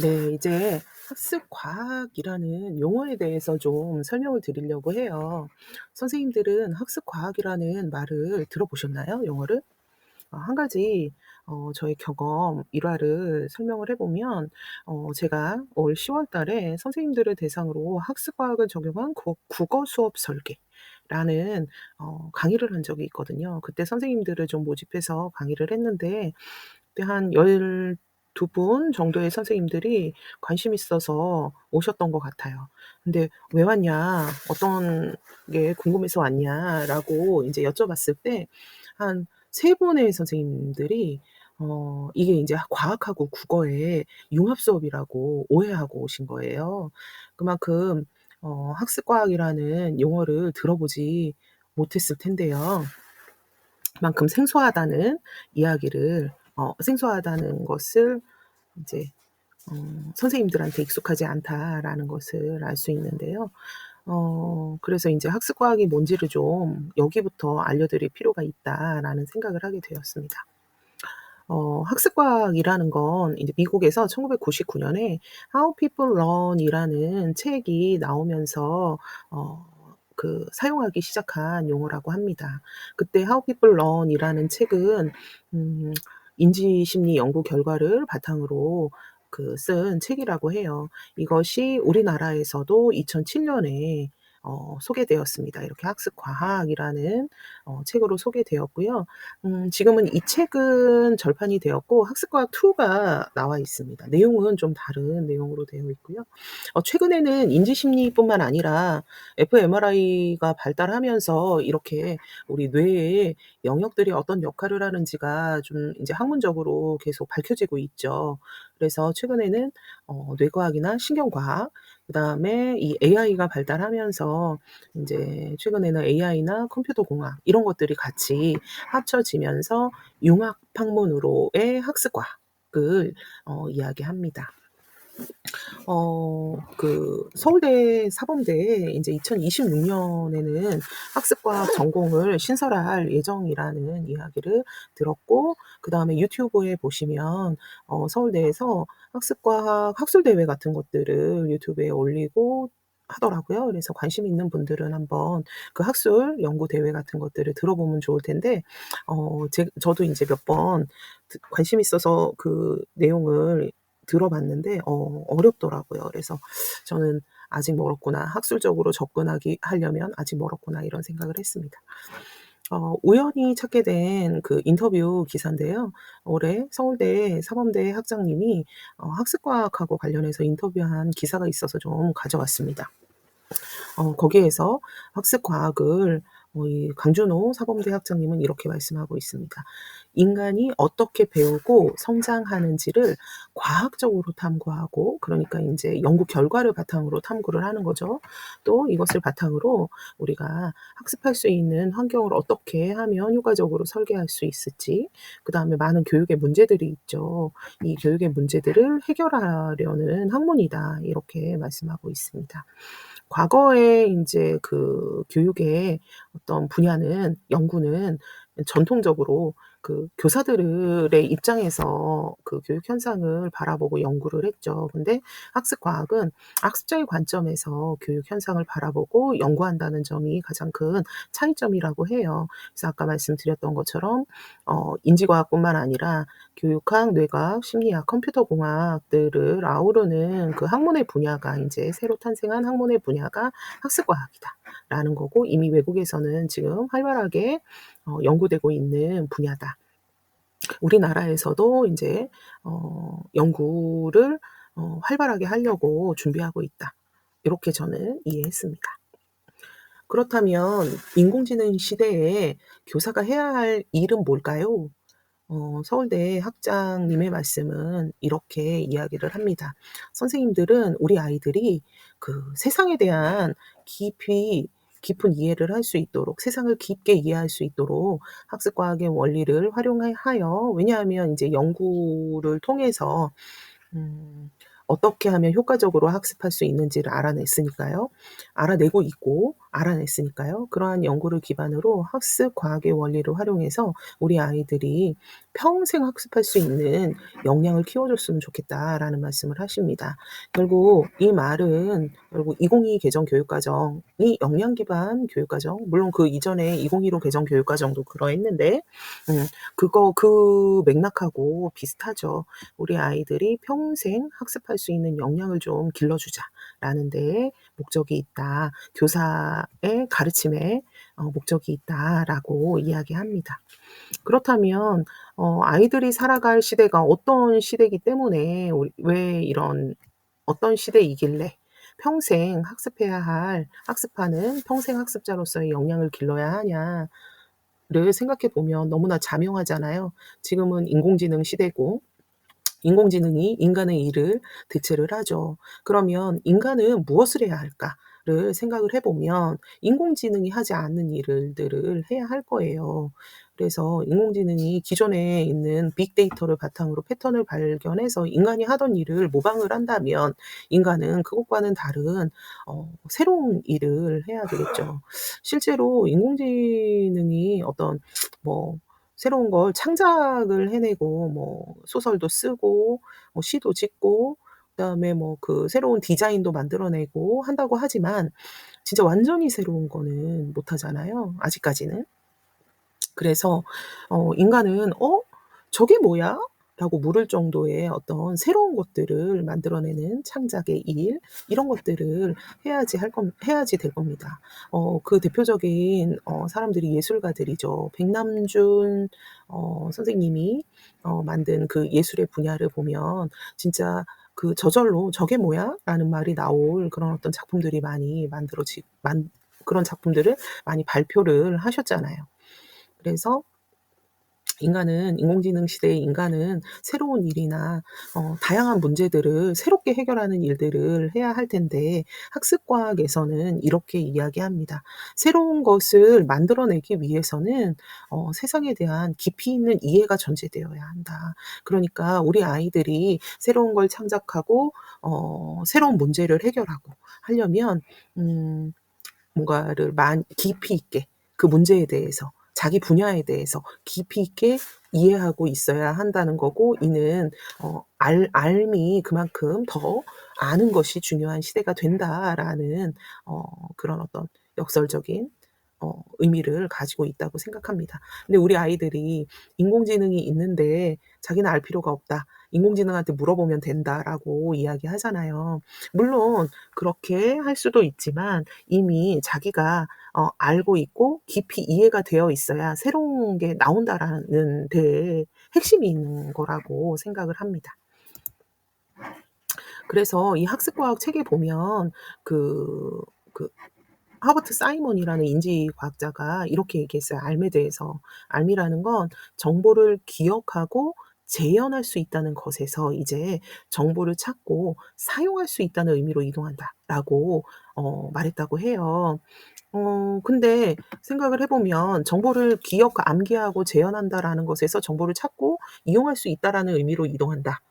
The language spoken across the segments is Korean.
네. 이제 학습 과학이라는 용어에 대해서 좀 설명을 드리려고 해요. 선생님들은 학습 과학이라는 말을 들어보셨나요? 용어를? 한 가지 저의 경험 일화를 설명을 해 보면 제가 올 10월 달에 선생님들을 대상으로 학습 과학을 적용한 국어 수업 설계라는 강의를 한 적이 있거든요. 그때 선생님들을 좀 모집해서 강의를 했는데 그때 한 12분 정도의 선생님들이 관심 있어서 오셨던 것 같아요. 근데 "왜 왔냐? 어떤 게 궁금해서 왔냐?"라고 인제 여쭤봤을 때 한 3 분의 선생님들이 이게 인제 과학하고 국어의 융합 수업이라고 오해하고 오신 거예요. 그만큼 학습과학이라는 용어를 들어보지 못했을 텐데요. 그만큼 생소하다는 것을 이제 선생님들한테 익숙하지 않다라는 것을 알 수 있는데요. 그래서 인제 '학습과학이 뭔지를 좀 여기부터 알려드릴 필요가 있다.'라는 생각을 하게 되었습니다. 학습과학이라는 건 인제 미국에서 1999 년에 How People Learn이라는 책이 나오면서 사용하기 시작한 용어라고 합니다. 그때 How People Learn이라는 책은 음 인지 심리 연구 결과를 바탕으로 쓴 책이라고 해요. 이것이 우리나라에서도 2007 년에 소개되었습니다. 이렇게 학습 과학이라는 책으로 소개되었고요. 지금은 이 책은 절판이 되었고 학습과학 2가 나와 있습니다. 내용은 좀 다른 내용으로 되어 있고요. 최근에는 인지심리뿐만 아니라 fMRI가 발달하면서 이렇게 우리 뇌의 영역들이 어떤 역할을 하는지가 좀 인제 학문적으로 계속 밝혀지고 있죠. 그래서 최근에는 뇌과학이나 신경과학 그다음에 이 AI가 발달하면서 인제 최근에는 AI나 컴퓨터 공학 이런 것들이 같이 합쳐지면서 융합 학문으로의 학습과학을 이야기합니다. 서울대 사범대에 인제 2026 년에는 학습과학 전공을 신설할 예정이라는 이야기를 들었고 그다음에 유튜브에 보시면 서울대에서 학습과학 학술대회 같은 것들을 유튜브에 올리고 하더라고요. 그래서 관심 있는 분들은 한번 그 학술 연구 대회 같은 것들을 들어보면 좋을 텐데 저도 인제 몇 번 관심 있어서 그 내용을 들어봤는데 어렵더라고요. 그래서 저는 '아직 멀었구나. 학술적으로 접근하기 하려면 아직 멀었구나.' 이런 생각을 했습니다. 우연히 찾게 된 그 인터뷰 기사인데요. 올해 서울대 사범대 학장님이 학습과학하고 관련해서 인터뷰한 기사가 있어서 좀 가져왔습니다. 거기에서 학습 과학을 이 강준호 사범대 학장님은 이렇게 말씀하고 있습니다. "인간이 어떻게 배우고 성장하는지를 과학적으로 탐구하고 그러니까 인제 연구 결과를 바탕으로 탐구를 하는 거죠. 또 이것을 바탕으로 우리가 학습할 수 있는 환경을 어떻게 하면 효과적으로 설계할 수 있을지 그다음에 많은 교육의 문제들이 있죠. 이 교육의 문제들을 해결하려는 학문이다." 이렇게 말씀하고 있습니다. 과거에 인제 교육의 어떤 분야는 연구는 전통적으로 교사들의 입장에서 그 교육 현상을 바라보고 연구를 했죠. 근데 학습 과학은 학습자의 관점에서 교육 현상을 바라보고 연구한다는 점이 가장 큰 차이점이라고 해요. 그래서 아까 말씀드렸던 것처럼 인지과학뿐만 아니라 교육학, 뇌과학, 심리학, 컴퓨터 공학들을 아우르는 그 학문의 분야가 인제 새로 탄생한 학문의 분야가 학습과학이다라는 거고 이미 외국에서는 지금 활발하게 연구되고 있는 분야다. 우리나라에서도 인제 연구를 활발하게 하려고 준비하고 있다. 이렇게 저는 이해했습니다. 그렇다면 인공지능 시대에 교사가 해야 할 일은 뭘까요? 서울대 학장님의 말씀은 이렇게 이야기를 합니다. "선생님들은 우리 아이들이 세상에 대한 깊은 이해를 할 수 있도록 세상을 깊게 이해할 수 있도록 학습과학의 원리를 하여 왜냐하면 인제 연구를 통해서 음 어떻게 하면 효과적으로 학습할 수 있는지를 알아냈으니까요. 알아내고 있고 알아냈으니까요. 그러한 연구를 기반으로 학습 과학의 원리를 활용해서 우리 아이들이 평생 학습할 수 있는 역량을 키워줬으면 좋겠다라는 말씀을 하십니다. 결국 이 말은 결국 2022 개정 교육과정이 역량 기반 교육과정, 물론 그 이전에 2015 개정 교육과정도 그러했는데 그 맥락하고 비슷하죠. 우리 아이들이 평생 학습할 수 있는 역량을 좀 길러주자라는 데에 목적이 있다. 교사의 가르침에 목적이 있다라고 이야기합니다. 그렇다면 아이들이 살아갈 시대가 어떤 시대이기 때문에 왜 이런 어떤 시대이길래 평생 학습해야 할 학습하는 평생 학습자로서의 역량을 길러야 하냐를 생각해 보면 너무나 자명하잖아요. 지금은 인공지능 시대고 인공지능이 인간의 일을 대체를 하죠. 그러면 인간은 무엇을 해야 할까를 생각을 해보면 인공지능이 하지 않는 일들을 해야 할 거예요. 그래서 인공지능이 기존에 있는 빅데이터를 바탕으로 패턴을 발견해서 인간이 하던 일을 모방을 한다면 인간은 그것과는 다른 새로운 일을 해야 되겠죠. 실제로 인공지능이 어떤 뭐 새로운 걸 창작을 해내고 뭐 소설도 쓰고 뭐 시도 짓고 그다음에 뭐 그 새로운 디자인도 만들어내고 한다고 하지만 진짜 완전히 새로운 거는 못 하잖아요, 아직까지는. 그래서 인간은 저게 뭐야?' 라고 물을 정도의 어떤 새로운 것들을 만들어내는 창작의 일, 이런 것들을 해야지 될 겁니다. 그 대표적인 사람들이 예술가들이죠. 백남준 선생님이 만든 그 예술의 분야를 보면 진짜 그 저절로 '저게 뭐야?' 라는 말이 나올 그런 어떤 작품들이 많이 그런 작품들을 많이 발표를 하셨잖아요. 그래서 인공지능 시대의 인간은 새로운 일이나 다양한 문제들을 새롭게 해결하는 일들을 해야 할 텐데 학습과학에서는 이렇게 이야기합니다. 새로운 것을 만들어내기 위해서는 세상에 대한 깊이 있는 이해가 전제되어야 한다. 그러니까 우리 아이들이 새로운 걸 창작하고 새로운 문제를 해결하고 하려면 뭔가를 깊이 있게 그 문제에 대해서 자기 분야에 대해서 깊이 있게 이해하고 있어야 한다는 거고, 이는 알미 그만큼 더 아는 것이 중요한 시대가 된다라는 그런 어떤 역설적인 의미를 가지고 있다고 생각합니다. 근데 우리 아이들이 인공지능이 있는데 자기는 알 필요가 없다. 인공지능한테 물어보면 된다라고 이야기하잖아요. 물론 그렇게 할 수도 있지만 이미 자기가 알고 있고 깊이 이해가 되어 있어야 새로운 게 나온다라는 데에 핵심이 있는 거라고 생각을 합니다. 그래서 이 학습과학 책에 보면 그 하버트 사이먼이라는 인지과학자가 이렇게 얘기했어요. 알에 대해서. 알미라는 건 정보를 기억하고 재현할 수 있다는 것에서 이제 정보를 찾고 사용할 수 있다는 의미로 이동한다라고 말했다고 해요. 근데 생각을 해 보면 정보를 암기하고 재현한다라는 것에서 정보를 찾고 이용할 수 있다라는 의미로 이동한다.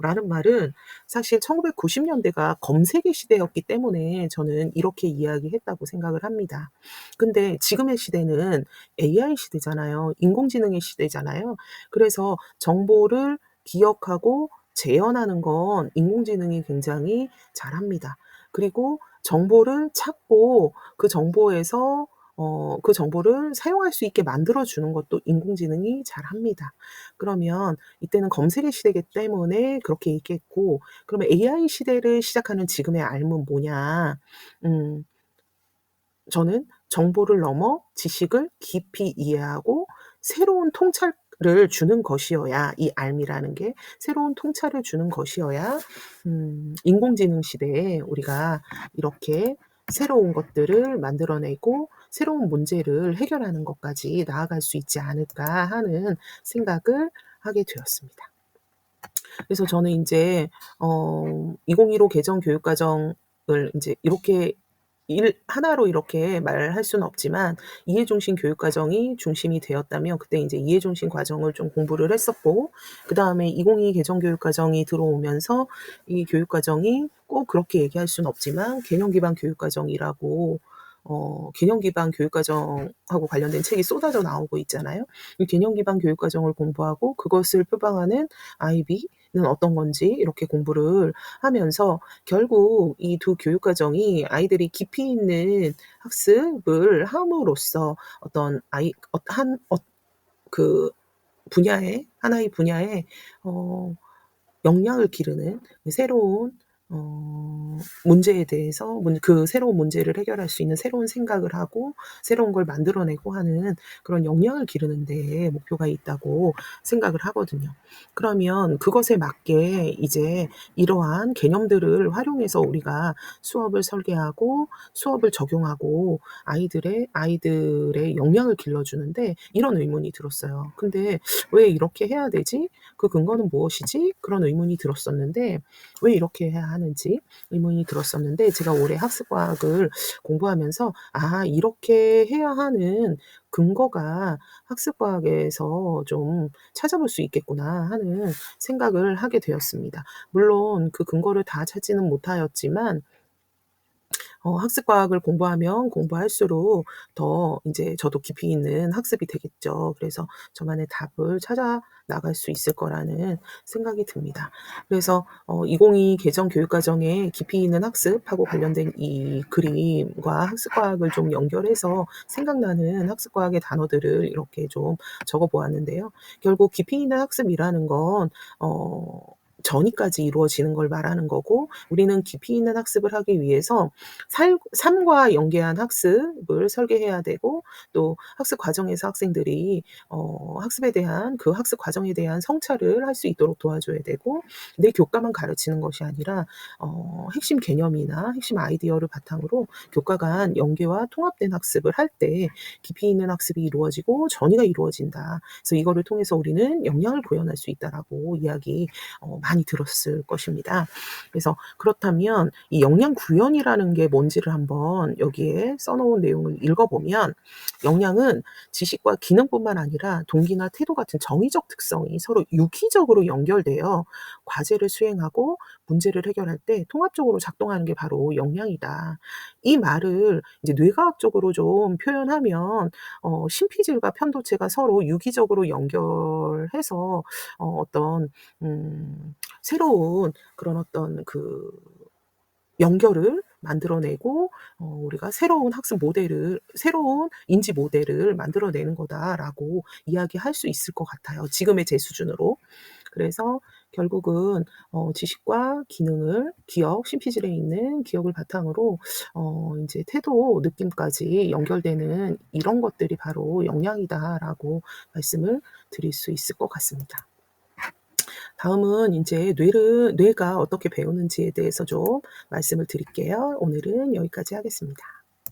라는 말은 사실 1990 년대가 검색의 시대였기 때문에 저는 이렇게 이야기했다고 생각을 합니다. 근데 지금의 시대는 AI 시대잖아요. 인공지능의 시대잖아요. 그래서 정보를 기억하고 재현하는 건 인공지능이 굉장히 잘합니다. 그리고 정보를 찾고 그 정보를 사용할 수 있게 만들어 주는 것도 인공지능이 잘합니다. 그러면 이때는 검색의 시대이기 때문에 그렇게 얘기했고, 그러면 AI 시대를 시작하는 지금의 알은 뭐냐? 음 저는 정보를 넘어 지식을 깊이 이해하고 새로운 통찰을 주는 것이어야, 이 알미라는 게 새로운 통찰을 주는 것이어야 인공지능 시대에 우리가 이렇게 새로운 것들을 만들어내고 새로운 문제를 해결하는 것까지 나아갈 수 있지 않을까 하는 생각을 하게 되었습니다. 그래서 저는 인제 2015 개정 교육과정을 인제 이렇게 하나로 이렇게 말할 수는 없지만 이해 중심 교육과정이 중심이 되었다면 그때 인제 이해 중심 과정을 좀 공부를 했었고, 그다음에 2022 개정 교육과정이 들어오면서 이 교육과정이 꼭 그렇게 얘기할 수는 없지만 개념 기반 교육과정이라고 개념 기반 교육과정하고 관련된 책이 쏟아져 나오고 있잖아요. 이 개념 기반 교육과정을 공부하고 그것을 표방하는 IB는 어떤 건지 이렇게 공부를 하면서 결국 이 두 교육과정이 아이들이 깊이 있는 학습을 함으로써 어떤 그 분야에 하나의 분야에 어 역량을 기르는 새로운 문제에 대해서 그 새로운 문제를 해결할 수 있는 새로운 생각을 하고 새로운 걸 만들어내고 하는 그런 역량을 기르는 데에 목표가 있다고 생각을 하거든요. 그러면 그것에 맞게 이제 이러한 개념들을 활용해서 우리가 수업을 설계하고 수업을 적용하고 아이들의 역량을 길러주는데 이런 의문이 들었어요. 근데 '왜 이렇게 해야 되지? 그 근거는 무엇이지?' 그런 의문이 들었었는데 왜 이렇게 해야 하는지 의문이 들었었는데 제가 올해 학습과학을 공부하면서 '아 이렇게 해야 하는 근거가 학습과학에서 좀 찾아볼 수 있겠구나.' 하는 생각을 하게 되었습니다. 물론 그 근거를 다 찾지는 못하였지만 학습과학을 공부하면 공부할수록 더 인제 저도 깊이 있는 학습이 되겠죠. 그래서 저만의 답을 찾아 나갈 수 있을 거라는 생각이 듭니다. 그래서 2022 개정 교육과정에 깊이 있는 학습하고 관련된 이 그림과 학습과학을 좀 연결해서 생각나는 학습과학의 단어들을 이렇게 좀 적어 보았는데요. 결국 깊이 있는 학습이라는 건 전이까지 이루어지는 걸 말하는 거고 우리는 깊이 있는 학습을 하기 위해서 삶과 연계한 학습을 설계해야 되고 또 학습 과정에서 학생들이 학습에 대한 그 학습 과정에 대한 성찰을 할 수 있도록 도와줘야 되고 내 교과만 가르치는 것이 아니라 핵심 개념이나 핵심 아이디어를 바탕으로 교과 간 연계와 통합된 학습을 할 때 깊이 있는 학습이 이루어지고 전이가 이루어진다. 그래서 이거를 통해서 우리는 역량을 구현할 수 있다라고 이야기 많이 들었을 것입니다. 그래서 그렇다면 이 역량 구현이라는 게 뭔지를 한번 여기에 써 놓은 내용을 읽어 보면 역량은 지식과 기능뿐만 아니라 동기나 태도 같은 정의적 특성이 서로 유기적으로 연결되어 과제를 수행하고 문제를 해결할 때 통합적으로 작동하는 게 바로 역량이다. 이 말을 이제 뇌과학적으로 좀 표현하면 신피질과 편도체가 서로 유기적으로 연결해서 어떤 새로운 그런 어떤 그 연결을 만들어내고 우리가 새로운 인지 모델을 만들어내는 거다라고 이야기할 수 있을 것 같아요, 지금의 제 수준으로. 그래서 결국은 지식과 기능을 신피질에 있는 기억을 바탕으로 인제 태도, 느낌까지 연결되는 이런 것들이 바로 역량이다라고 말씀을 드릴 수 있을 것 같습니다. 다음은 인제 뇌가 어떻게 배우는지에 대해서 좀 말씀을 드릴게요. 오늘은 여기까지 하겠습니다.